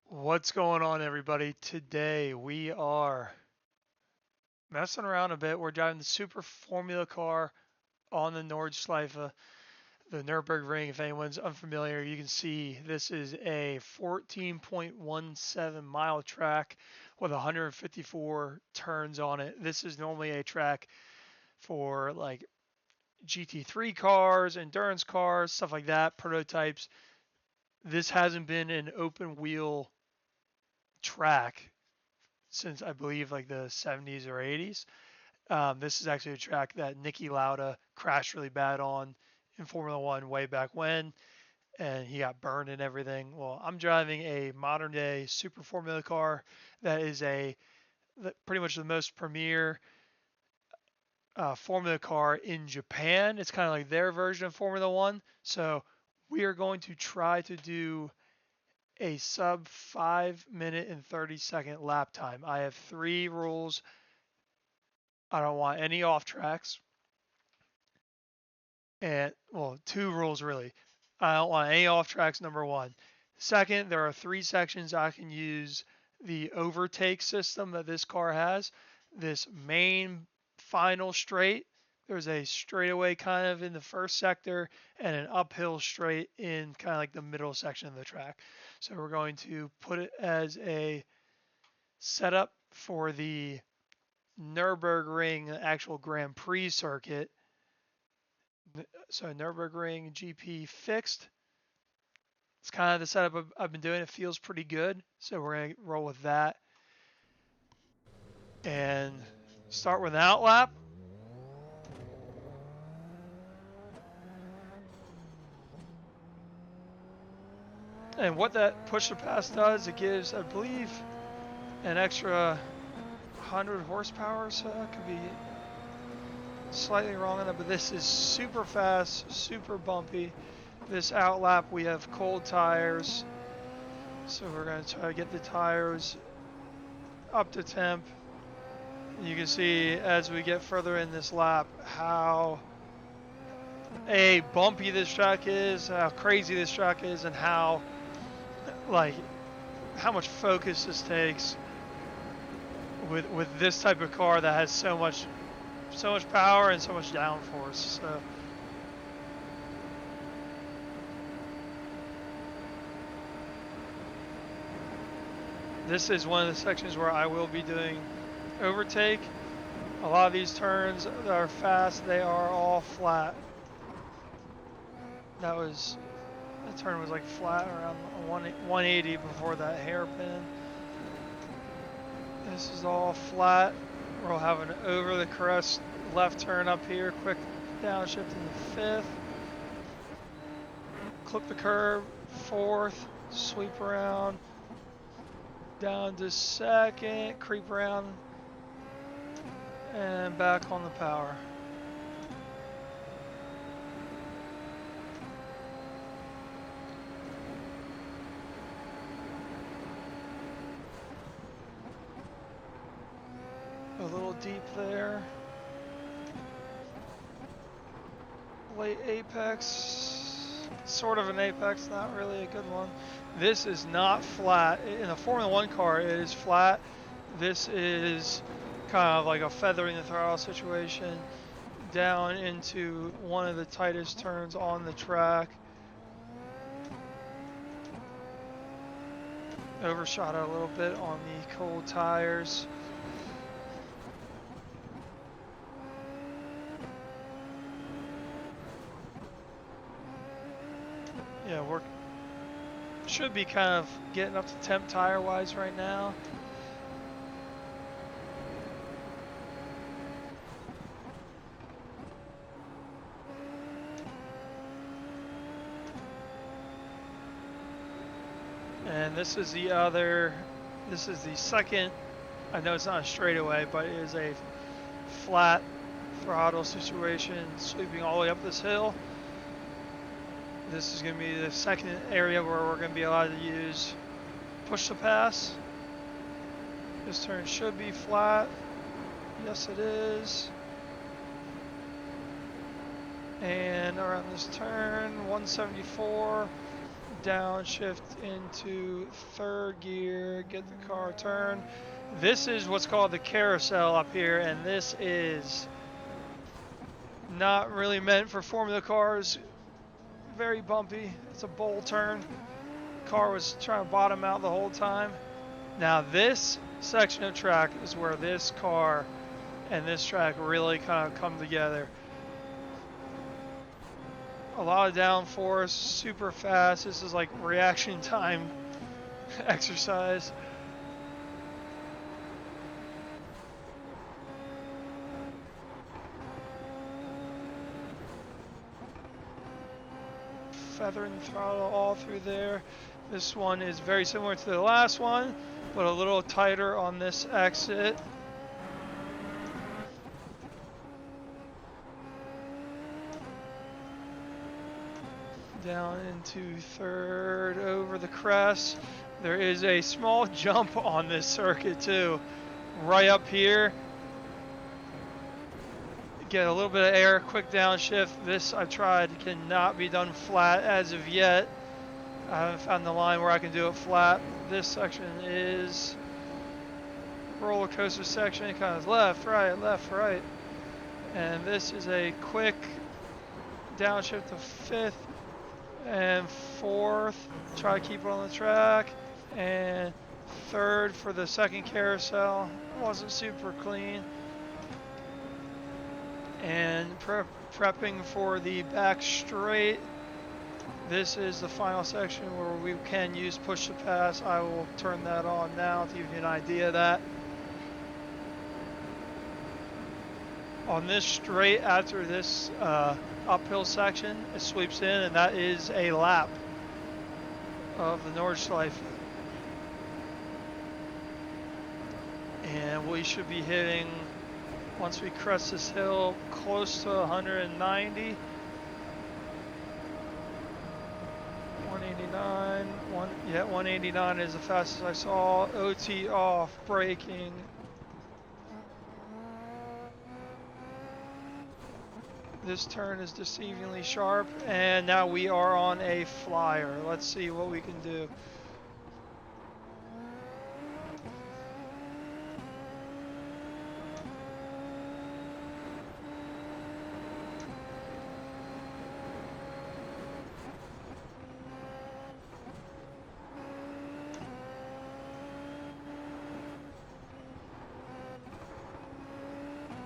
What's going on, everybody? Today we are messing around a bit. We're driving the Super Formula car on the Nordschleife, the Nürburgring. If anyone's unfamiliar, you can see this is a 14.17 mile track with 154 turns on it. This is normally a track for like GT3 cars, endurance cars, stuff like that, prototypes. This hasn't been an open wheel track since I believe like the 70s or 80s. This is actually a track that Nicky Lauda crashed really bad on in Formula One way back when, and he got burned and everything. Well, I'm driving a modern day super Formula car that is pretty much the most premier Formula car in Japan. It's kind of like their version of Formula One. So we are going to try to do a sub 5 minute and 30-second lap time. I have three rules. I don't want any off tracks. And, well, two rules really. I don't want any off tracks, number one. Second, there are three sections I can use the overtake system that this car has. This main final straight, there's a straightaway kind of in the first sector and an uphill straight in kind of like the middle section of the track. So we're going to put it as a setup for the Nürburgring actual Grand Prix circuit. So Nürburgring GP fixed. It's kind of the setup I've been doing. It feels pretty good. So we're going to roll with that and start with an outlap. And what that push to pass does, it gives, I believe, an extra 100 horsepower. So that could be slightly wrong on that, but this is super fast, super bumpy. This outlap, we have cold tires. So we're going to try to get the tires up to temp. You can see as we get further in this lap how bumpy this track is, how crazy this track is, and how much focus this takes with this type of car that has so much power and so much downforce. So this is one of the sections where I will be doing overtake. A lot of these turns that are fast, they are all flat. The turn was like flat around 180 before that hairpin. This is all flat. We'll have an over the crest left turn up here, quick downshift in the fifth. Clip the curb, fourth, sweep around, down to second, creep around, and back on the power. A little deep there. Late apex, sort of an apex, not really a good one. This is not flat. In a Formula One car, it is flat. This is kind of like a feathering the throttle situation down into one of the tightest turns on the track. Overshot it a little bit on the cold tires. Yeah, we're should be kind of getting up to temp tire wise right now. And this is the second, I know it's not a straightaway, but it is a flat throttle situation sweeping all the way up this hill. This is going to be the second area where we're going to be allowed to use push to pass. This turn should be flat. Yes, it is. And around this turn, 174, downshift into third gear, get the car turned. This is what's called the carousel up here, and this is not really meant for Formula cars. Very bumpy. It's a bowl turn. Car was trying to bottom out the whole time. Now this section of track is where this car and this track really kind of come together. A lot of downforce, super fast. This is like reaction time exercise. Feathering throttle all through there. This one is very similar to the last one, but a little tighter on this exit. Down into third over the crest. There is a small jump on this circuit too. Right up here. Get a little bit of air, quick downshift. This I've tried, cannot be done flat as of yet. I haven't found the line where I can do it flat. This section is roller coaster section. It kind of left, right. And this is a quick downshift to fifth and fourth. Try to keep it on the track. And third for the second carousel. Wasn't super clean. And prepping for the back straight. This is the final section where we can use push to pass. I will turn that on now to give you an idea of that. On this straight after this uphill section, it sweeps in, and that is a lap of the Nordschleife. And we should be hitting, once we crest this hill, close to 190. 189. 189 is the fastest I saw. OT off, braking. This turn is deceivingly sharp, and now we are on a flyer. Let's see what we can do.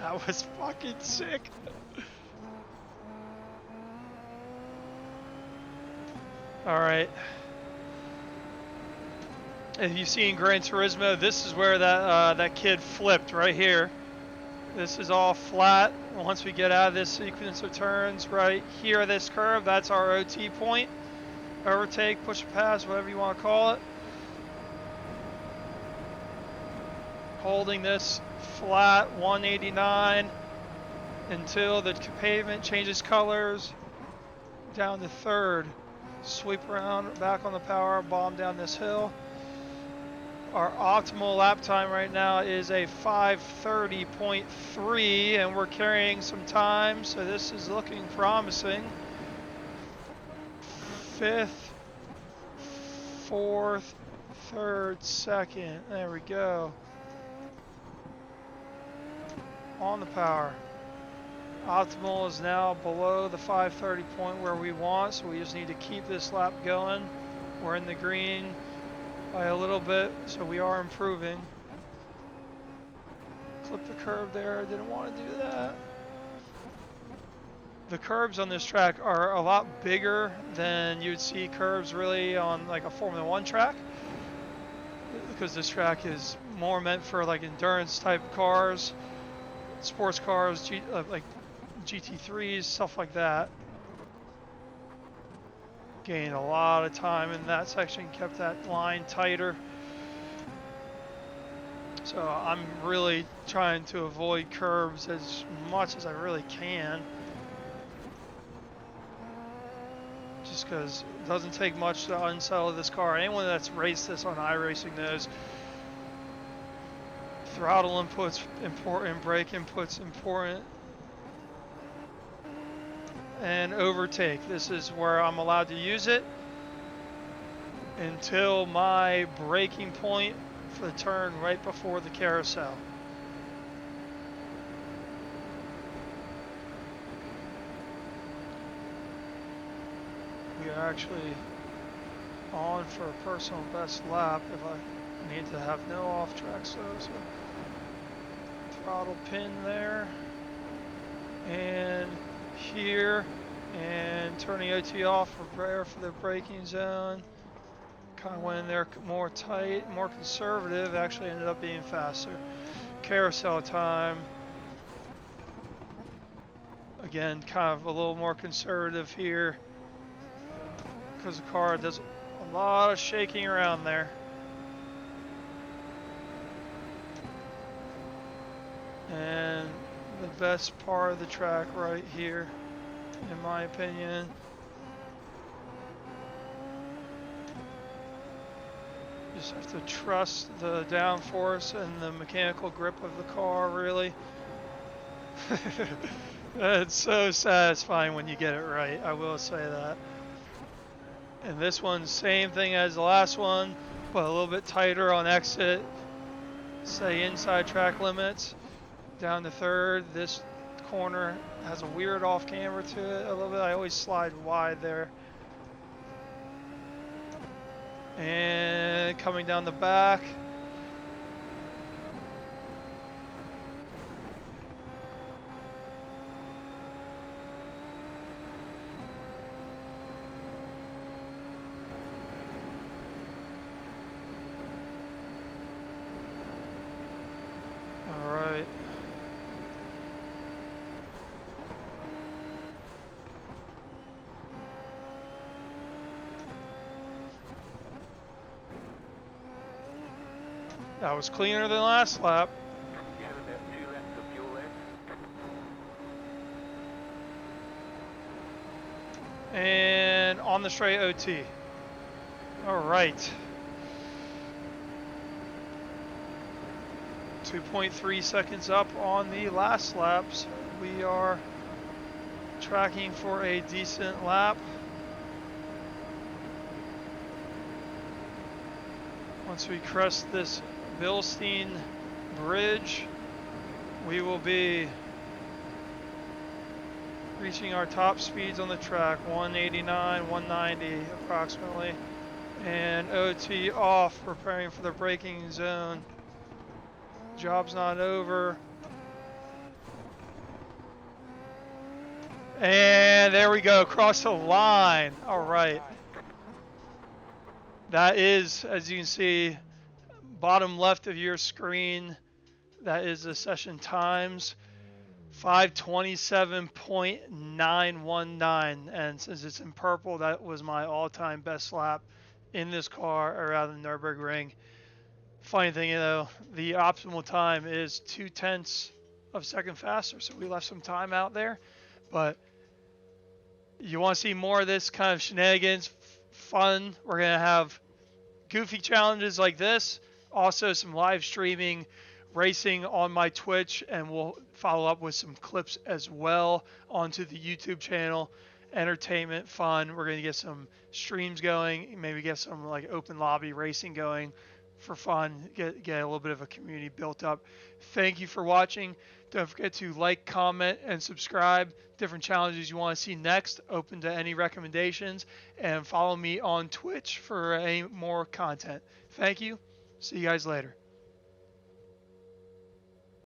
That was fucking sick. All right. If you've seen Gran Turismo, this is where that kid flipped right here. This is all flat. Once we get out of this sequence of turns right here, this curve, that's our OT point. Overtake, push pass, whatever you want to call it. Holding this flat 189 until the pavement changes colors. Down to third. Sweep around, back on the power, bomb down this hill. Our optimal lap time right now is a 5:30.3, and we're carrying some time, so this is looking promising. Fifth, fourth, third, second. There we go. On the power. Optimal is now below the 5:30 point where we want, so we just need to keep this lap going. We're in the green by a little bit, so we are improving. Clip the curb there, didn't want to do that. The curbs on this track are a lot bigger than you'd see curbs really on like a Formula 1 track, because this track is more meant for like endurance type cars, sports cars, like GT3s, stuff like that. Gained a lot of time in that section, kept that line tighter. So I'm really trying to avoid curves as much as I really can. Just because it doesn't take much to unsettle this car. Anyone that's raced this on iRacing knows throttle inputs important, brake inputs important. And overtake, this is where I'm allowed to use it. until my braking point for the turn right before the carousel. We are actually on for a personal best lap if I need to have no off track, so throttle pin there and here, and turning OT off, prepare for the braking zone. Kind of went in there more tight, more conservative, actually ended up being faster. Carousel time, again kind of a little more conservative here because the car does a lot of shaking around there. And the best part of the track right here, in my opinion. Just have to trust the downforce and the mechanical grip of the car, really. It's so satisfying when you get it right, I will say that. And this one, same thing as the last one, but a little bit tighter on exit. Say inside track limits. Down to third, this corner has a weird off camber to it a little bit. I always slide wide there. And coming down the back. All right. That was cleaner than last lap. You have about 2 laps of fuel left. And on the straight OT. All right. 2.3 seconds up on the last lap. So we are tracking for a decent lap. Once we crest this Bilstein Bridge, we will be reaching our top speeds on the track, 189, 190 approximately. And OT off, preparing for the braking zone. Job's not over. And there we go, across the line. All right. That is, as you can see, bottom left of your screen, that is the session times. 5:27.919, and since it's in purple, that was my all-time best lap in this car around the Nürburgring. Funny thing, the optimal time is 0.2 of a second faster, so we left some time out there. But you want to see more of this kind of shenanigans, fun. We're gonna have goofy challenges like this, also some live streaming racing on my Twitch, and we'll follow up with some clips as well onto the YouTube channel. Entertainment, fun. We're going to get some streams going, maybe get some like open lobby racing going for fun, get a little bit of a community built up. Thank you for watching. Don't forget to like, comment, and subscribe. Different challenges you want to see next, open to any recommendations, and follow me on Twitch for any more content. Thank you. See you guys later.